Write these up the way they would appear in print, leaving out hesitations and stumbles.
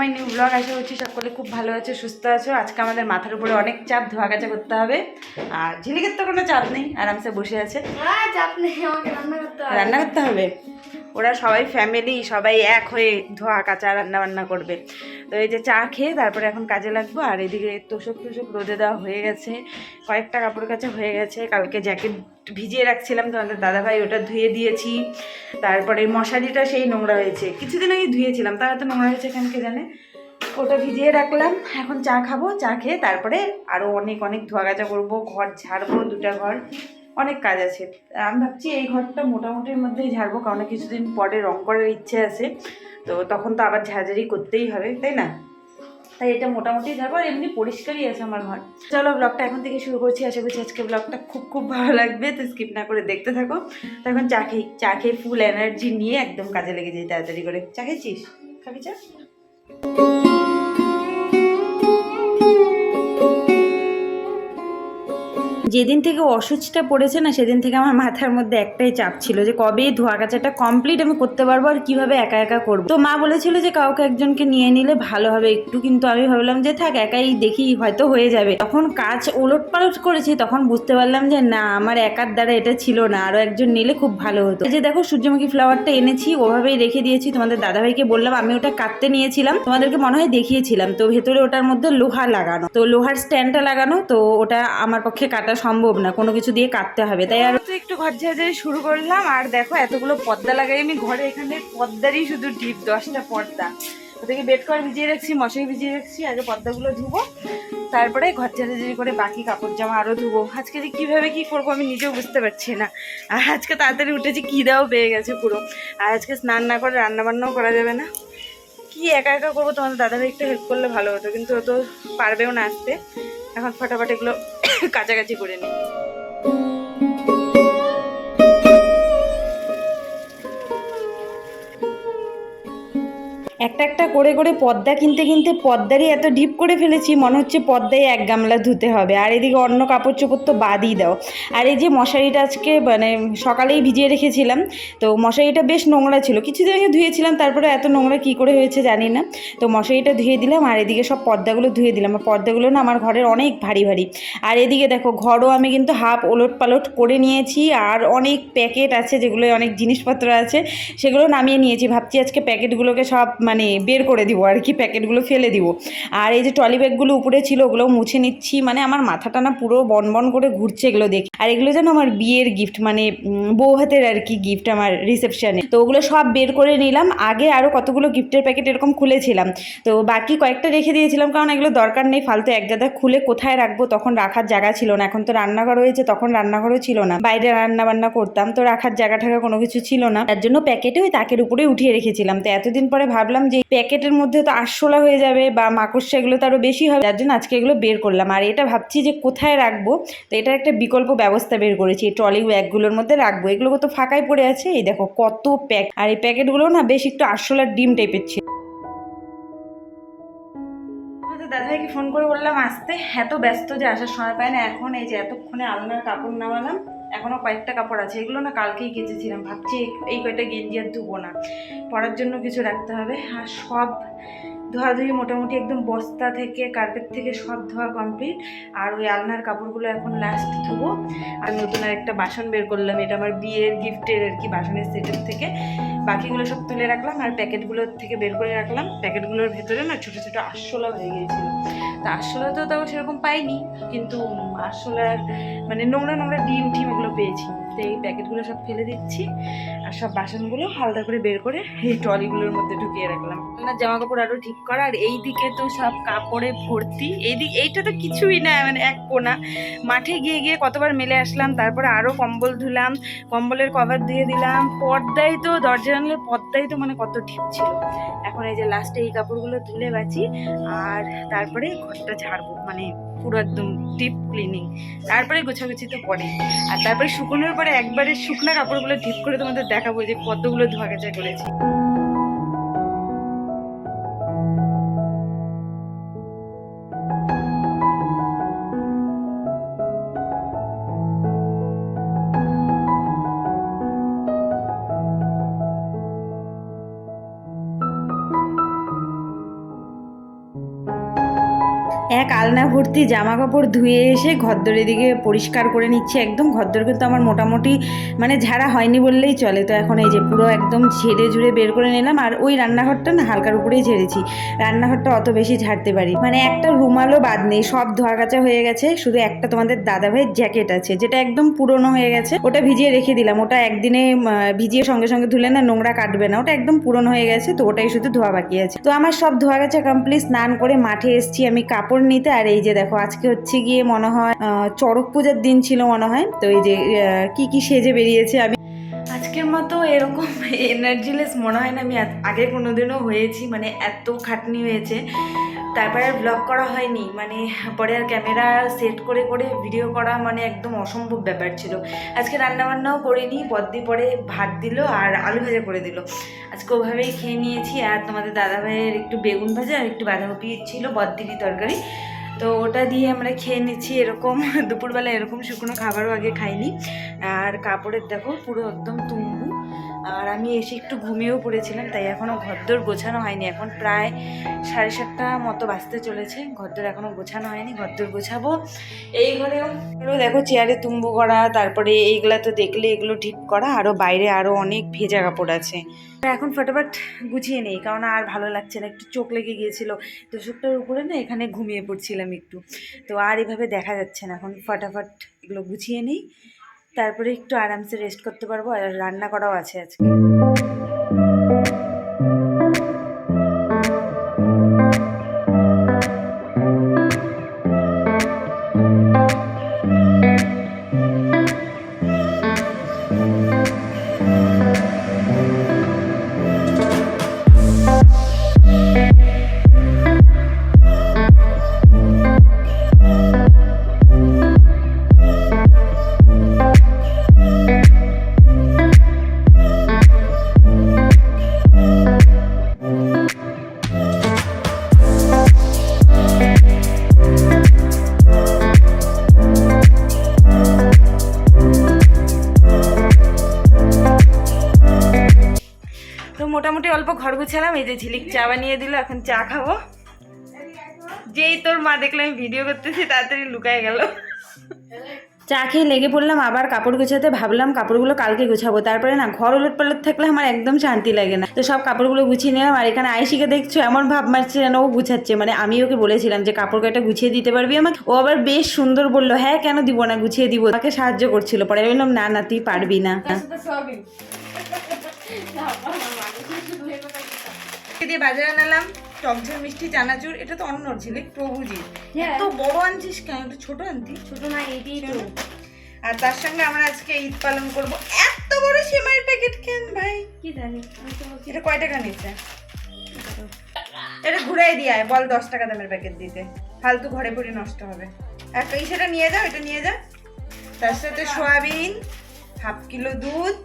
My new blog. আশা করছি সকলে খুব ভালো আছে, সুস্থ আছো। আজকে আমাদের মাথার উপরে অনেক চাপ, ধোয়া কাচা করতে হবে। আর ঝিলিকের তো কোনো চাপ নেই, আরামসে বসে আছে। চাপ নেই, আমাকে রান্না করতে হবে। ওরা সবাই ফ্যামিলি, সবাই এক হয়ে ধোয়া কাচা রান্না বান্না করবে। তো এই যে চা খেয়ে তারপরে এখন কাজে লাগবো। আর এদিকে তোষক রোদে দেওয়া হয়ে গেছে, কয়েকটা কাপড় কাচা হয়ে গেছে। কালকে জ্যাকেট ভিজিয়ে রাখছিলাম তোমাদের দাদাভাই, ওটা ধুয়ে দিয়েছি। তারপরে মশারিটা সেই নোংরা হয়েছে, কিছুদিন আগে ধুয়েছিলাম, তার এত নোংরা হয়েছে কেন কে জানে। ওটা ভিজিয়ে রাখলাম, এখন চা খাবো। চা খেয়ে তারপরে আরও অনেক ধোয়া কাচা করবো, ঘর ঝাড়বো, দুটা ঘর, অনেক কাজ আছে। আমি ভাবছি এই ঘরটা মোটামুটির মধ্যেই ঝাড়বো, কারণ কিছুদিন পরে রং করার ইচ্ছে আছে। তো তখন তো আবার ঝাড়ঝাড়ি করতেই হবে, তাই না? তাই এটা মোটামুটি ঝাড়বো, আর এমনি পরিষ্কারই আছে আমার ঘর। চলো ব্লগটা এখন থেকে শুরু করছি। আশা করছি আজকে ব্লগটা খুব ভালো লাগবে, তো স্কিপ না করে দেখতে থাকো। তো এখন চা খেয়ে ফুল এনার্জি নিয়ে একদম কাজে লেগে যাই তাড়াতাড়ি করে। চা খেয়েছিস? খাবি চা? যেদিন থেকে অসুচটা পড়েছে না, সেদিন থেকে আমার মাথার মধ্যে একটাই চাপ ছিল যে কবে ধোয়া কাচাটা কমপ্লিট আমি করতে পারবো, আর কিভাবে একা একা করবো। তো মা বলেছিল যে কাউকে একজনকে নিয়ে নিলে ভালো হবে একটু, কিন্তু আমি ভাবলাম যে থাক, একাই দেখি, হয়তো হয়ে যাবে। তখন কাজ ওলট পালট করেছি, তখন বুঝতে পারলাম যে না, আমার একার দ্বারা এটা ছিল না, আরো একজন নিলে খুব ভালো হতো। এই যে দেখো সূর্যমুখী ফ্লাওয়ারটা এনেছি, ওভাবেই রেখে দিয়েছি। তোমাদের দাদাভাইকে বললাম, আমি ওটা কাটতে নিয়েছিলাম, তোমাদেরকে মনে হয় দেখিয়েছিলাম। তো ভেতরে ওটার মধ্যে লোহা লাগানো, তো লোহার স্ট্যান্ডটা লাগানো, তো ওটা আমার পক্ষে কাটা সম্ভব না, কোনো কিছু দিয়ে কাটতে হবে। তাই আর তো একটু ঘর ঝাড়ঝাড়ি শুরু করলাম। আর দেখো এতগুলো পর্দা লাগাই আমি ঘরে, এখানে পর্দারই শুধু টিপ, 10টা পর্দা। ওদেরকে বেড কভার ভিজিয়ে রাখছি, মশারি ভিজিয়ে রাখছি। আগে পর্দাগুলো ধুবো, তারপরে ঘর ঝাড়াঝাড়ি করে বাকি কাপড় জামা আরও ধুবো। আজকে যে কীভাবে কী করবো আমি নিজেও বুঝতে পারছি না। আর আজকে তাড়াতাড়ি উঠেছি, খিদাও পেয়ে গেছে পুরো। আর আজকে স্নান না করে রান্নাবান্নাও করা যাবে না। কি একা একা করবো, তোমাদের দাদাভাই একটু হেল্প করলে ভালো হতো, কিন্তু ও তো পারবেও না আসতে। এখন ফটাফট এগুলো কাছাকাছি করে নিই। একটা করে করে পর্দা কিনতে পর্দারই এত ডিপ করে ফেলেছি, মনে হচ্ছে পর্দায় এক গামলা ধুতে হবে। আর এদিকে অন্য কাপড় চোপড় তো বাদই দাও। আর এই যে মশারিটা আজকে মানে সকালেই ভিজিয়ে রেখেছিলাম, তো মশারিটা বেশ নোংরা ছিল, কিছুদিন আগে ধুয়েছিলাম, তারপরে এত নোংরা কী করে হয়েছে জানি না। তো মশারিটা ধুয়ে দিলাম, আর এদিকে সব পর্দাগুলো ধুয়ে দিলাম। আর পর্দাগুলো না আমার ঘরের অনেক ভারী। আর এদিকে দেখো ঘরও আমি কিন্তু হাফ ওলট পালট করে নিয়েছি। আর অনেক প্যাকেট আছে, যেগুলো অনেক জিনিসপত্র আছে, সেগুলো নামিয়ে নিয়েছি। ভাবছি আজকে প্যাকেটগুলোকে সব মানে বের করে দিব আর কি, প্যাকেটগুলো ফেলে দিব। আর এই যে ট্রলি ব্যাগগুলো উপরে ছিল, ওগুলো মুছে নিচ্ছি। মানে আমার মাথাটা না পুরো বনবন করে ঘুরছে এগুলো দেখি। আর এগুলো যেন আমার বিয়ের গিফট, মানে বউ হাতের আর কি গিফট আমার রিসেপশনে। তো ওগুলো সব বের করে নিলাম। আগে আরও কতগুলো গিফটের প্যাকেট এরকম খুলেছিলাম, তো বাকি কয়েকটা রেখে দিয়েছিলাম, কারণ এগুলো দরকার নেই, ফালতু এক গাদা খুলে কোথায় রাখবো, তখন রাখার জায়গা ছিল না। এখন তো রান্নাঘর হয়েছে, তখন রান্নাঘরও ছিল না, বাইরে রান্না বান্না করতাম, তো রাখার জায়গা ঠাকা কোনো কিছু ছিল না। তার জন্য প্যাকেটে ওই তাকের উপরে উঠিয়ে রেখেছিলাম। তো এতদিন পরে ভাবলাম যে প্যাকেটের মধ্যে তো আরশোলা হয়ে যাবে বা মাকড়সা, এগুলো তো আরও বেশি হবে, যার জন্য আজকে এগুলো বের করলাম। আর এটা ভাবছি যে কোথায় রাখবো, তো এটার একটা বিকল্প ব্যবস্থা বের করেছি, এই ট্রলি ব্যাগগুলোর মধ্যে রাখবো। এগুলো তো ফাঁকাই পড়ে আছে, এই দেখো কত প্যাক। আর এই প্যাকেটগুলো না বেশ একটু আরশোলার ডিম টাইপের ছিল। দাদাভাইকে ফোন করে বললাম আসতে, এত ব্যস্ত যে আসার সময় পায় না। এখন এই যে এতক্ষণে আলনার কাপড় নামালাম, এখনও কয়েকটা কাপড় আছে, এগুলো না কালকেই কেচেছিলাম। ভাবছি এই কয়টা গেঞ্জি আর ধুবো না, পরার জন্য কিছু রাখতে হবে। আর সব ধোয়াধুয়ি মোটামুটি একদম বস্তা থেকে কার্পেট থেকে সব ধোয়া কমপ্লিট। আর ওই আলনার কাপড়গুলো এখন লাস্ট ধুবো। আর নতুন আর একটা বাসন বের করলাম, এটা আমার বিয়ের গিফটের আর কি, বাসনের সেটের থেকে। বাকিগুলো সব তুলে রাখলাম, আর প্যাকেটগুলোর থেকে বের করে রাখলাম। প্যাকেটগুলোর ভেতরে না ছোটো ছোটো আরশোলা হয়ে গিয়েছিল। তা আরশোলা তো তাও সেরকম পাইনি, কিন্তু আরশোলার মানে নোংরা ডিম এগুলো পেয়েছি। তো এই প্যাকেটগুলো সব ফেলে দিচ্ছি, আর সব বাসনগুলো হালকা করে বের করে এই ট্রলিগুলোর মধ্যে ঢুকিয়ে রাখলাম। জামা কাপড় আরও ঠিক করা। আর এই দিকে তো সব কাপড়ে ভর্তি, এইটা তো কিছুই না, মানে এক কোনা। মাঠে গিয়ে কতবার মেলে আসলাম, তারপরে আরও কম্বল ধুলাম, কম্বলের কভার দিয়ে দিলাম, পর্দাই তো দরজা জানলার পর্দাই তো মানে কত ঢিপ ছিল। এখন এই যে লাস্টে এই কাপড়গুলো ধুলে বাঁচি, আর তারপরে ঘরটা ঝাড়বো, মানে পুরো একদম ডিপ ক্লিনিং, তারপরে গোছাগুছি তো পরে। আর তারপরে শুকনোর পরে একবারে শুকনো কাপড়গুলো ঠিক করে তোমাদের দেখাবো যে কতগুলো ধোয়া কাচা করেছি। এক আলনা ভর্তি জামা কাপড় ধুয়ে এসে ঘরদোর এদিকে পরিষ্কার করে নিচ্ছি একদম। ঘরদোর কিন্তু আমার মোটামুটি মানে ঝাড়া হয়নি বললেই চলে। তো এখন এই যে পুরো একদম ঝেড়ে ঝুড়ে বের করে নিলাম। আর ওই রান্নাঘরটা না হালকার উপরেই ঝেড়েছি, রান্নাঘরটা অত বেশি ঝাড়তে পারি মানে একটা রুমালও বাদ নেই, সব ধোয়া কাচা হয়ে গেছে। শুধু একটা তোমাদের দাদাভাইয়ের জ্যাকেট আছে যেটা একদম পুরনো হয়ে গেছে, ওটা ভিজিয়ে রেখে দিলাম। ওটা একদিনে ভিজিয়ে সঙ্গে সঙ্গে ধুলে না নোংরা কাটবে না, ওটা একদম পুরনো হয়ে গেছে, তো ওটাই শুধু ধোয়া বাকি আছে। তো আমার সব ধোয়া গেছে কমপ্লিট। স্নান করে মাঠে এসেছি আমি কাপড় নিতে। আর এই যে দেখো আজকে হচ্ছে গিয়ে মনে হয় চড়ক পূজার দিন ছিল মনে হয়। তো এই যে কি কি সেজে বেরিয়েছে আমি আজকের মতো এরকম এনার্জিলেস মনে হয় না আমি আগে কোনোদিনও হয়েছি, মানে এত খাটনি হয়েছে। তারপরে আর ব্লগ করা হয়নি, মানে পরে আর ক্যামেরা সেট করে করে ভিডিও করা মানে একদম অসম্ভব ব্যাপার ছিল। আজকে রান্নাবান্নাও করিনি, বদ্দি পরে ভাত দিল আর আলু ভাজা করে দিল, আজকে ওভাবেই খেয়ে নিয়েছি। আর তোমাদের দাদাভাইয়ের একটু বেগুন ভাজা আর একটু বাঁধাকপি ছিল বদ্দিরই তরকারি, তো ওটা দিয়ে আমরা খেয়ে নিচ্ছি। এরকম দুপুরবেলা এরকম শুকনো খাবারও আগে খাইনি। আর কাপড়ের দেখো পুরো একদম তুম্বু। আর আমি এসে একটু ঘুমিয়েও পড়েছিলাম, তাই এখনও ঘরদোর গোছানো হয়নি। এখন প্রায় 7:30 মতো বাজতে চলেছে, ঘরদোর এখনও গোছানো হয়নি, ঘরদোর গোছাবো। এই ঘরেও দেখো চেয়ারে তুম্বু করা, তারপরে এইগুলা তো দেখলে এগুলো ঠিক করা, আরও বাইরে আরও অনেক ভেজা কাপড় আছে। এখন ফটাফট গুছিয়ে নেই, কারণ আর ভালো লাগছে না, একটু চোখ লেগে গিয়েছিল তো চোখটার উপরে না এখানে ঘুমিয়ে পড়ছিলাম একটু, তো আর এভাবে দেখা যাচ্ছে না। এখন ফটাফট এগুলো গুছিয়ে নিই, তারপরে একটু আরামসে রেস্ট করতে পারবো। আর রান্না করাও আছে আজকে। মোটামুটি অল্প ঘর গুছালাম। এই যে ঝিলিক চা বানিয়ে দিল, এখন চা খাবো। যেই তোর মা দেখলে আমি ভিডিও করতেছি তাড়াতাড়ি লুকায় গেল। চা খেয়ে লেগে পড়লাম আবার কাপড় গোছাতে। ভাবলাম কাপড়গুলো কালকে গুছাবো, তারপরে না ঘর ওলট পালট থাকলে আমার একদম শান্তি লাগে না, তো সব কাপড়গুলো গুছিয়ে নিলাম। আর এখানে আয়েশিকে দেখছো এমন ভাব মারছে যেন ও গুছাচ্ছে, মানে আমি ওকে বলেছিলাম যে কাপড় কয়টা গুছিয়ে দিতে পারবি আমাকে, ও আবার বেশ সুন্দর বললো হ্যাঁ কেন দিব না, গুছিয়ে দিব। তাকে সাহায্য করছিল, পরে আমি বললাম না না তুই পারবি না। দিয়ে বাজারে আনালাম টকঝাল মিষ্টি চানাচুর, এটা তো অন্য ঝিলিক প্রভুজি, এত বড় আনছিস কেন, একটু ছোট আনতি। ছোট না এটাই তো। আর তার সঙ্গে আমরা আজকে ঈদ পালন করব। এত বড় সেমাইয়ের প্যাকেট কেন ভাই, কি জানি এটা কয় টাকা নিচ্ছে, এটা ঘুরাই দিয়ে আয়, বল 10 টাকা দামের প্যাকেট দিতে, ফালতু ঘরে পড়ে নষ্ট হবে। একটা সেটা নিয়ে যা, এটা নিয়ে যা। তার সাথে সয়াবিন, হাফ কিলো দুধ,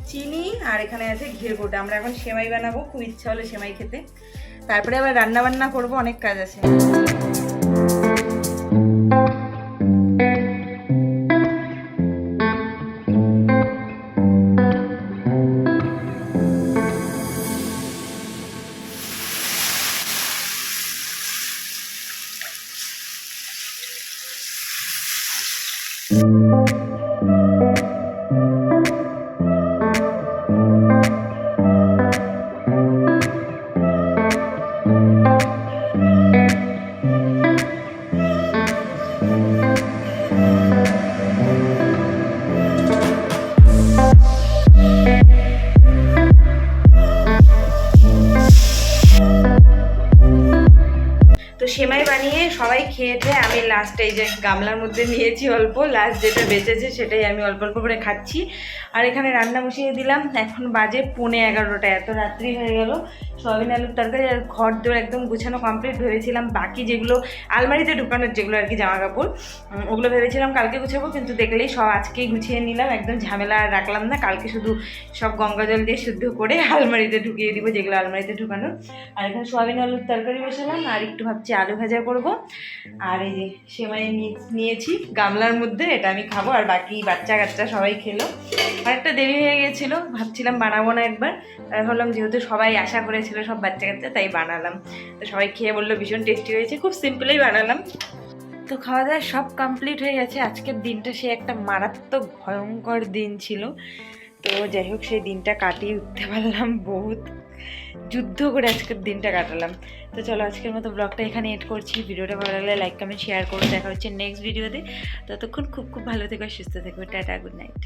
চিনি, আর এখানে আছে ঘিয়ের গোটা। আমরা এখন সেমাই বানাবো, খুব ইচ্ছা হলো সেমাই খেতে। তারপরে আবার রান্না বান্না করবো, অনেক কাজ আছে। সেমাই বানিয়ে সবাই খেয়েছে, আমি লাস্ট এই যে গামলার মধ্যে নিয়েছি অল্প, লাস্ট যেটা বেঁচেছে সেটাই আমি অল্প অল্প করে খাচ্ছি। আর এখানে রান্না বসিয়ে দিলাম, এখন বাজে 11:15, এত রাত্রি হয়ে গেল। সয়াবিন আলুর তরকারি আর ঘর দোর একদম গুছানো কমপ্লিট। ভেবেছিলাম বাকি যেগুলো আলমারিতে ঢুকানোর যেগুলো আর কি জামা কাপড়, ওগুলো ভেবেছিলাম কালকে গুছাবো, কিন্তু দেখলেই সব আজকেই গুছিয়ে নিলাম, একদম ঝামেলা আর রাখলাম না। কালকে শুধু সব গঙ্গা জল দিয়ে শুদ্ধ করে আলমারিতে ঢুকিয়ে দিব যেগুলো আলমারিতে ঢুকানোর। আর এখানে সয়াবিন আলুর তরকারি বসালাম, আর একটু ভাবছি আলু ভাজা করবো। আর এই যে সেমাই নিয়েছি গামলার মধ্যে, এটা আমি খাবো, আর বাকি বাচ্চা কাচ্চা সবাই খেলো। অনেকটা দেরি হয়ে গেছিলো, ভাবছিলাম বানাবো না একবার, ভাবলাম যেহেতু সবাই আশা করেছিল সব বাচ্চা কাচ্চা, তাই বানালাম। তো সবাই খেয়ে বললো ভীষণ টেস্টি হয়েছে, খুব সিম্পলেই বানালাম। তো খাওয়া দাওয়া সব কমপ্লিট হয়ে গেছে। আজকের দিনটা সে একটা মারাত্মক ভয়ঙ্কর দিন ছিল। তো যাই হোক, সেই দিনটা কাটিয়ে উঠতে পারলাম, বহুত যুদ্ধ করে আজকের দিনটা কাটালাম। তো চলো আজকের মতো ব্লগটা এখানে এড করছি। ভিডিওটা ভালো লাগলে লাইক কমেন্ট শেয়ার করে দেখা হচ্ছে নেক্সট ভিডিওতে। ততক্ষণ খুব খুব ভালো থেকো, সুস্থ থেকো, টাটা, গুড নাইট।